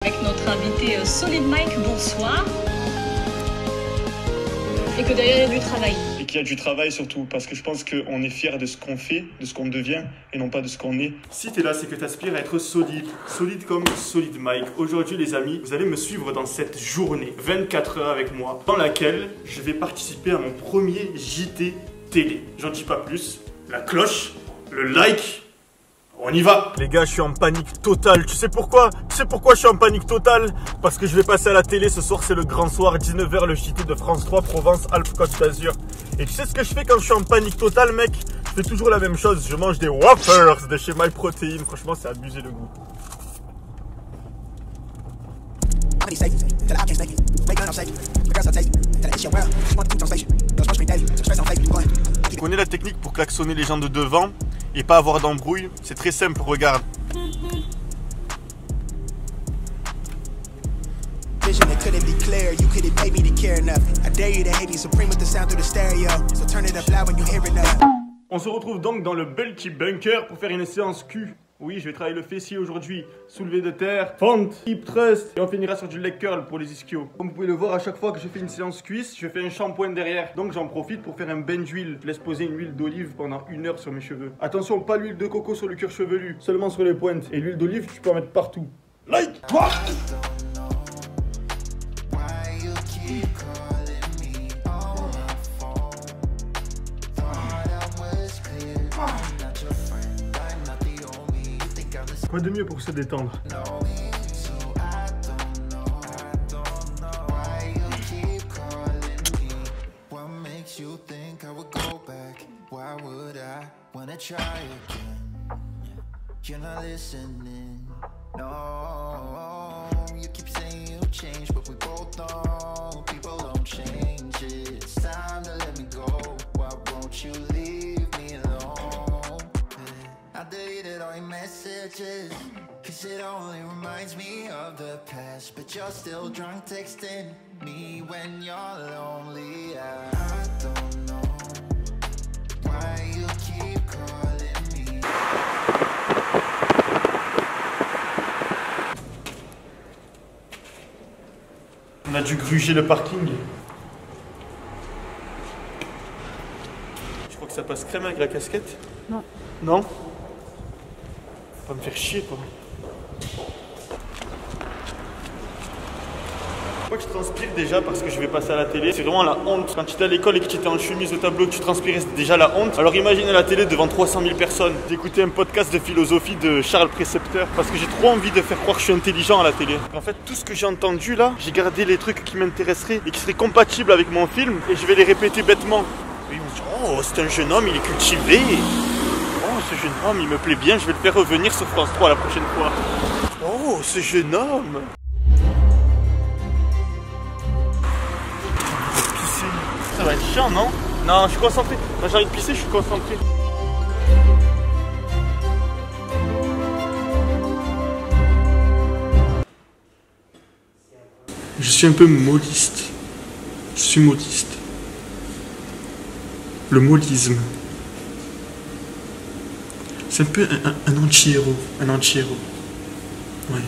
Avec notre invité Solid Mike, bonsoir. Et que derrière il y a du travail. Et qu'il y a du travail surtout, parce que je pense qu'on est fier de ce qu'on fait, de ce qu'on devient, et non pas de ce qu'on est. Si t'es là, c'est que t'aspires à être solide. Solide comme Solid Mike. Aujourd'hui les amis, vous allez me suivre dans cette journée, 24 heures avec moi, dans laquelle je vais participer à mon premier JT télé. J'en dis pas plus. La cloche, le like. On y va! Les gars, je suis en panique totale. Tu sais pourquoi? Tu sais pourquoi je suis en panique totale? Parce que je vais passer à la télé ce soir, c'est le grand soir, 19h, le JT de France 3, Provence-Alpes-Côte d'Azur. Et tu sais ce que je fais quand je suis en panique totale, mec? Je fais toujours la même chose, je mange des wafers de chez MyProtein. Franchement, c'est abusé le goût. Tu connais la technique pour klaxonner les gens de devant et pas avoir d'embrouille? C'est très simple, regarde. On se retrouve donc dans le Belty Bunker pour faire une séance Q. Oui, je vais travailler le fessier aujourd'hui, soulevé de terre, fente, hip thrust, et on finira sur du leg curl pour les ischios. Comme vous pouvez le voir, à chaque fois que je fais une séance cuisse, je fais un shampoing derrière. Donc j'en profite pour faire un bain d'huile. Je laisse poser une huile d'olive pendant 1 heure sur mes cheveux. Attention, pas l'huile de coco sur le cuir chevelu, seulement sur les pointes. Et l'huile d'olive, tu peux en mettre partout. Like toi! Quoi de mieux pour se détendre? Cause it only reminds me of the past. But you're still drunk texting me when you're lonely. I don't know why you keep calling me. On a dû gruger le parking. Je crois que ça passe crème avec la casquette. Non. Non? Va me faire chier quoi. Moi je transpire déjà parce que je vais passer à la télé. C'est vraiment la honte. Quand tu étais à l'école et que tu étais en chemise au tableau, que tu transpirais, c'était déjà la honte. Alors imaginez la télé devant 300 000 personnes. D'écouter un podcast de philosophie de Charles Précepteur. Parce que j'ai trop envie de faire croire que je suis intelligent à la télé. En fait, tout ce que j'ai entendu là, j'ai gardé les trucs qui m'intéresseraient et qui seraient compatibles avec mon film. Et je vais les répéter bêtement. Et ils vont se dire, oh c'est un jeune homme, il est cultivé. Oh, ce jeune homme, il me plaît bien, je vais le faire revenir sur France 3 la prochaine fois. Oh, ce jeune homme. Pisser. Ça va être chiant, non? Non, je suis concentré. Quand j'ai envie de pisser, je suis concentré. Je suis un peu molliste. Je suis molliste. Le mollisme. C'est un peu un anti-héros. Un anti-héros. Ouais.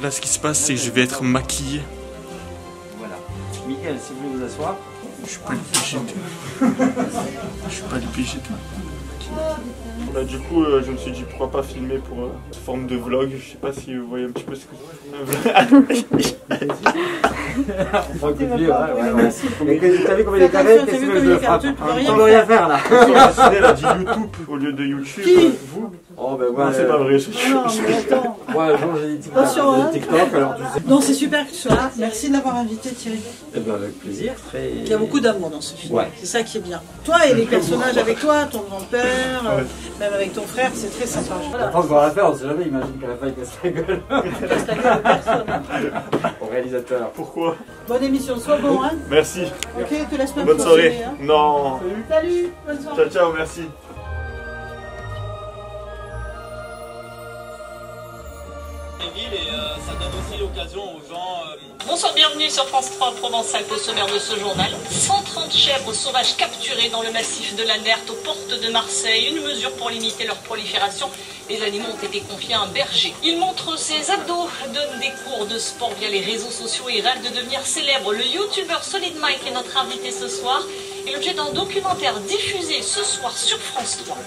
Là, ce qui se passe, c'est que je vais être maquillé. Voilà. Mickaël, si vous voulez vous asseoir. Je suis pas le PG. Je suis pas le PG. Bah, du coup, je me suis dit pourquoi pas filmer pour forme de vlog. Je sais pas si vous voyez un petit peu ce que c'est. T'as vu combien il est carré? Qu'est-ce que je frappe? On peut rien faire là. Elle a dit YouTube au lieu de YouTube. Vous? Oh ben Non, c'est pas vrai. Non, mais attends. Moi, un jour j'ai dit Attention, hein. TikTok, alors tu sais. Non, c'est super que tu sois là. Merci de l'avoir invité, Thierry. Eh ben avec plaisir. Très... Il y a beaucoup d'amour dans ce film. Ouais. C'est ça qui est bien. Toi et les personnages avec toi, ton grand-père, même avec ton frère, c'est très sympa. La France va la faire, on sait jamais, imagine qu'à la fin il casse la gueule. Casse la gueule à personne. Au réalisateur. Pourquoi? Bonne émission, sois bon, hein. Merci. Ok, te laisse pas Bonne soirée. hein. Non. Salut, bonne soirée. Ciao, ciao, merci. les villes et ça donne aussi l'occasion aux gens... Bonsoir, bienvenue sur France 3 Provence-Alpes, au sommaire de ce journal. 130 chèvres sauvages capturées dans le massif de la Nerte aux portes de Marseille. Une mesure pour limiter leur prolifération. Les animaux ont été confiés à un berger. Il montre ses abdos, donne des cours de sport via les réseaux sociaux et rêve de devenir célèbre. Le youtubeur Solid Mike est notre invité ce soir. Et l'objet d'un documentaire diffusé ce soir sur France 3.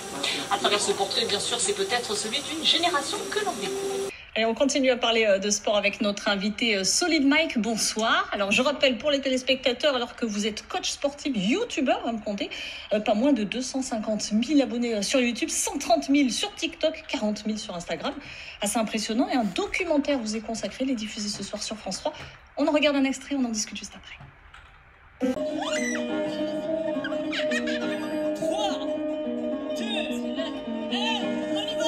À travers ce portrait, bien sûr, c'est peut-être celui d'une génération que l'on découvre. Et on continue à parler de sport avec notre invité Solid Mike. Bonsoir. Alors je rappelle pour les téléspectateurs, alors que vous êtes coach sportif, youtubeur, va me compter, pas moins de 250 000 abonnés sur YouTube, 130 000 sur TikTok, 40 000 sur Instagram. Assez impressionnant. Et un documentaire vous est consacré, il est diffusé ce soir sur France 3. On en regarde un extrait, on en discute juste après. 3, 2, 1, on y va!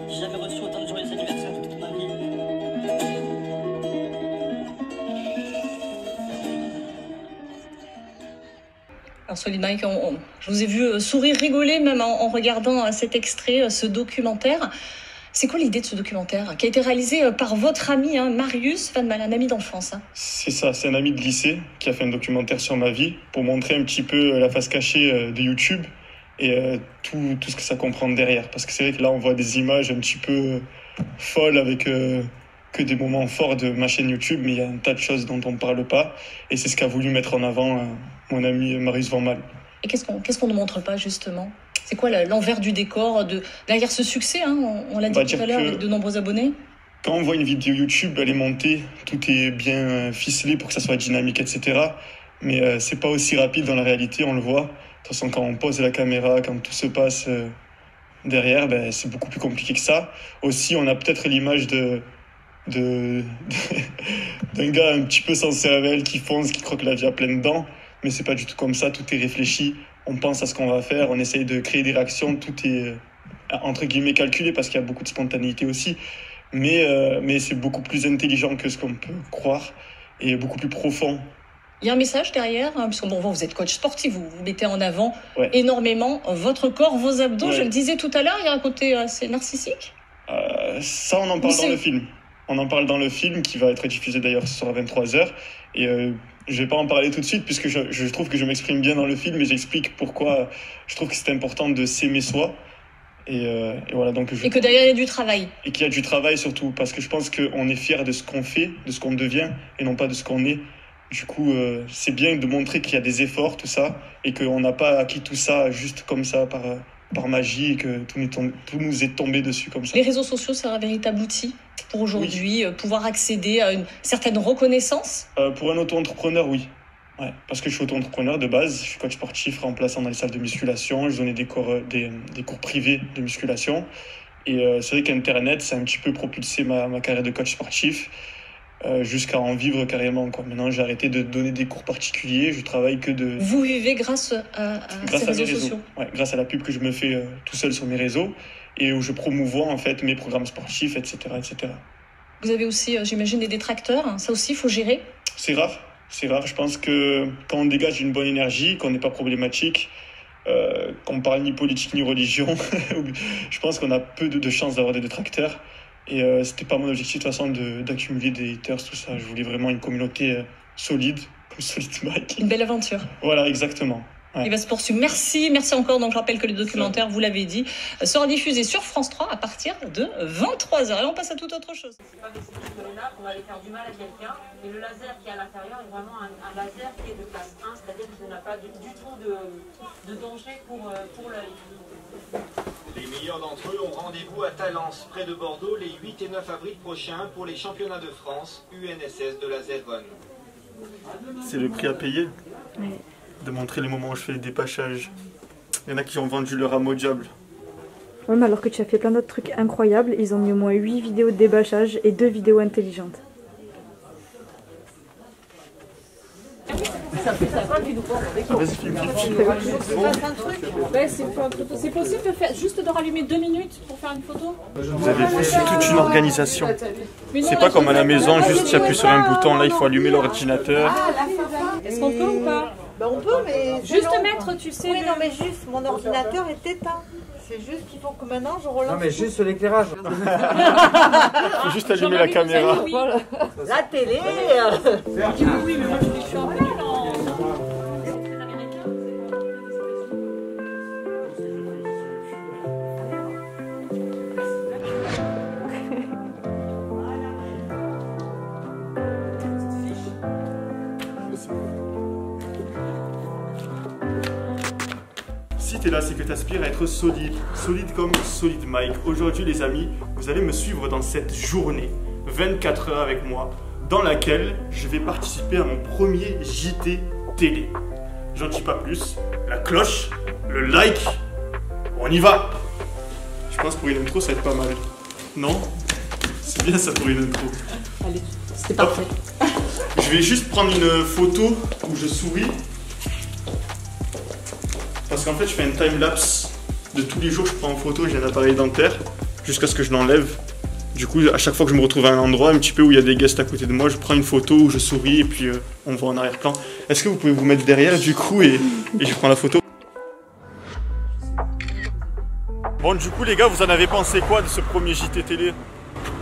J'ai jamais reçu autant de joyeux anniversaires de toute ma vie. Alors Solid Mike, je vous ai vu sourire, rigoler même en regardant cet extrait, ce documentaire. C'est quoi l'idée de ce documentaire qui a été réalisé par votre ami Marius Van Mal, un ami d'enfance? C'est ça, c'est un ami de lycée qui a fait un documentaire sur ma vie pour montrer un petit peu la face cachée de YouTube et tout ce que ça comprend derrière. Parce que c'est vrai que là, on voit des images un petit peu folles avec que des moments forts de ma chaîne YouTube, mais il y a un tas de choses dont on ne parle pas. Et c'est ce qu'a voulu mettre en avant mon ami Marius Van Mal. Et qu'est-ce qu'on ne montre pas, justement? C'est quoi l'envers du décor derrière ce succès, on l'a dit tout à l'heure, avec de nombreux abonnés? Quand on voit une vidéo YouTube, elle est montée, tout est bien ficelé pour que ça soit dynamique, etc. Mais c'est pas aussi rapide dans la réalité, on le voit. De toute façon, quand on pose la caméra, quand tout se passe derrière, c'est beaucoup plus compliqué que ça. Aussi, on a peut-être l'image d'un gars un petit peu sans cervelle qui fonce, qui croque la vie à pleines dents. Mais c'est pas du tout comme ça, tout est réfléchi. On pense à ce qu'on va faire, on essaye de créer des réactions, tout est entre guillemets calculé parce qu'il y a beaucoup de spontanéité aussi. Mais c'est beaucoup plus intelligent que ce qu'on peut croire et beaucoup plus profond. Il y a un message derrière, parce que vous êtes coach sportif, vous mettez en avant énormément votre corps, vos abdos. Je le disais tout à l'heure, il y a un côté assez narcissique. Ça, on en parle dans le film. On en parle dans le film qui va être diffusé d'ailleurs ce soir à 23h. Et je vais pas en parler tout de suite puisque je trouve que je m'exprime bien dans le film et j'explique pourquoi je trouve que c'est important de s'aimer soi. Et voilà, donc et que derrière il y a du travail. Et qu'il y a du travail surtout, parce que je pense qu'on est fier de ce qu'on fait, de ce qu'on devient et non pas de ce qu'on est. Du coup, c'est bien de montrer qu'il y a des efforts, tout ça, et qu'on n'a pas acquis tout ça juste comme ça par magie et que tout nous est tombé dessus comme ça. Les réseaux sociaux, c'est un véritable outil pour aujourd'hui, pouvoir accéder à une certaine reconnaissance? Pour un auto-entrepreneur, oui. Ouais, parce que je suis auto-entrepreneur de base, je suis coach sportif remplaçant dans les salles de musculation, je donnais des cours privés de musculation. Et c'est vrai qu'Internet, ça a un petit peu propulsé ma carrière de coach sportif jusqu'à en vivre carrément, quoi. Maintenant, j'ai arrêté de donner des cours particuliers, je travaille que de... Vous vivez grâce à ces réseaux sociaux? Ouais, grâce à la pub que je me fais tout seul sur mes réseaux et où je promouvois en fait mes programmes sportifs, etc. etc. Vous avez aussi, j'imagine, des détracteurs, ça aussi, il faut gérer? C'est rare. C'est rare, je pense que quand on dégage une bonne énergie, qu'on n'est pas problématique, qu'on parle ni politique ni religion, je pense qu'on a peu de chances d'avoir des détracteurs. Et c'était pas mon objectif de toute façon d'accumuler des haters, tout ça. Je voulais vraiment une communauté solide, comme Solid Mike. Une belle aventure. Voilà, exactement. Ouais. Il va se poursuivre. Merci encore. Donc je rappelle que le documentaire, vous l'avez dit, sera diffusé sur France 3 à partir de 23h. Et on passe à toute autre chose. C'est pas des là qu'on va aller faire du mal à quelqu'un. Et le laser qui est à l'intérieur est vraiment un laser qui est de classe 1, c'est-à-dire qu'il n'a pas du tout de danger pour l'œil. Les meilleurs d'entre eux ont rendez-vous à Talence, près de Bordeaux, les 8 et 9 avril prochains pour les championnats de France UNSS de laser run. C'est le prix à payer. Oui. De montrer les moments où je fais les dépâchages. Il y en a qui ont vendu leur âme au diable. Ouais, mais alors que tu as fait plein d'autres trucs incroyables, ils ont mis au moins 8 vidéos de débâchage et 2 vidéos intelligentes. C'est possible de faire, juste de rallumer 2 minutes pour faire une photo? Vous avez fait toute une organisation. C'est pas comme à la maison, juste tu appuies sur un bouton, là il faut allumer l'ordinateur. Est-ce qu'on peut ou pas? Ben on peut, mais... Juste mettre, tu sais... Oui, non, mais juste, mon ordinateur est éteint. C'est juste qu'il faut que maintenant je relance. Non, mais juste l'éclairage. Faut juste allumer la caméra. La télé. Oui, mais moi je suis en plein dans... Si t'es là, c'est que t'aspires à être solide. Solide comme Solid Mike. Aujourd'hui les amis, vous allez me suivre dans cette journée, 24 heures avec moi, dans laquelle je vais participer à mon premier JT télé. J'en dis pas plus. La cloche, le like, on y va. Je pense pour une intro ça va être pas mal. Non? C'est bien ça pour une intro. Allez, c'était parfait. Je vais juste prendre une photo où je souris. Parce qu'en fait, je fais un time-lapse de tous les jours. Je prends en photo, j'ai un appareil dentaire jusqu'à ce que je l'enlève. Du coup, à chaque fois que je me retrouve à un endroit un petit peu où il y a des guests à côté de moi, je prends une photo où je souris et puis on voit en arrière-plan. Est-ce que vous pouvez vous mettre derrière du coup et je prends la photo? Bon, du coup, les gars, vous en avez pensé quoi de ce premier JT télé?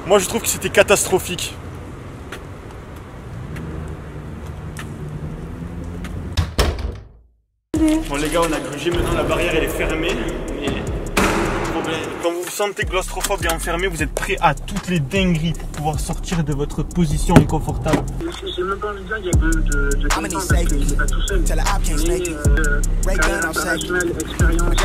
Moi, je trouve que c'était catastrophique. Bon les gars, on a grugé, maintenant la barrière elle est fermée. Mais quand vous vous sentez claustrophobe et enfermé, vous êtes prêt à toutes les dingueries pour pouvoir sortir de votre position inconfortable. J'ai même pas envie de dire qu'il y a quand même de temps parce qu'il n'est pas tout seul. Mais international, expérience,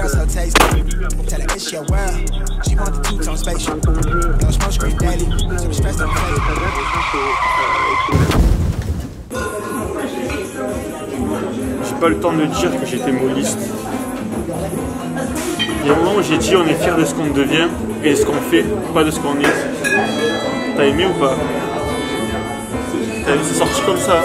J'ai pas le temps de dire que j'étais moliste. Il y a un moment où j'ai dit on est fier de ce qu'on devient et de ce qu'on fait, pas de ce qu'on est. T'as aimé ou pas? T'as aimé, c'est sorti comme ça.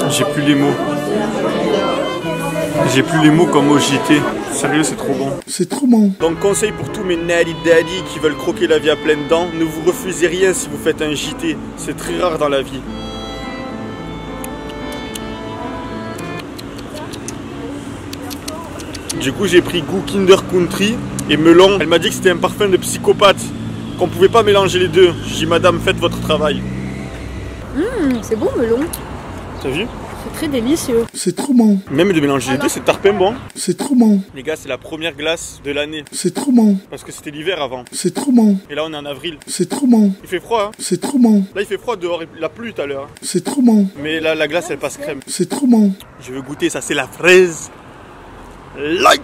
J'ai plus les mots. J'ai plus les mots comme au JT. Sérieux, c'est trop bon. C'est trop bon. Donc conseil pour tous mes Nelly Daddy qui veulent croquer la vie à pleines dents, ne vous refusez rien si vous faites un JT. C'est très rare dans la vie. Du coup, j'ai pris goût Kinder Country et melon. Elle m'a dit que c'était un parfum de psychopathe, qu'on pouvait pas mélanger les deux. J'ai dit madame, faites votre travail. C'est bon melon. T'as vu? C'est très délicieux. C'est trop bon. Même de mélanger les deux, c'est tarpin bon. C'est trop bon. Les gars, c'est la première glace de l'année. C'est trop bon. Parce que c'était l'hiver avant. C'est trop bon. Et là, on est en avril. C'est trop bon. Il fait froid, hein? C'est trop bon. Là, il fait froid dehors. Il a plu tout à l'heure. C'est trop bon. Mais là, la glace, elle passe crème. C'est trop bon. Je veux goûter ça, c'est la fraise. Like!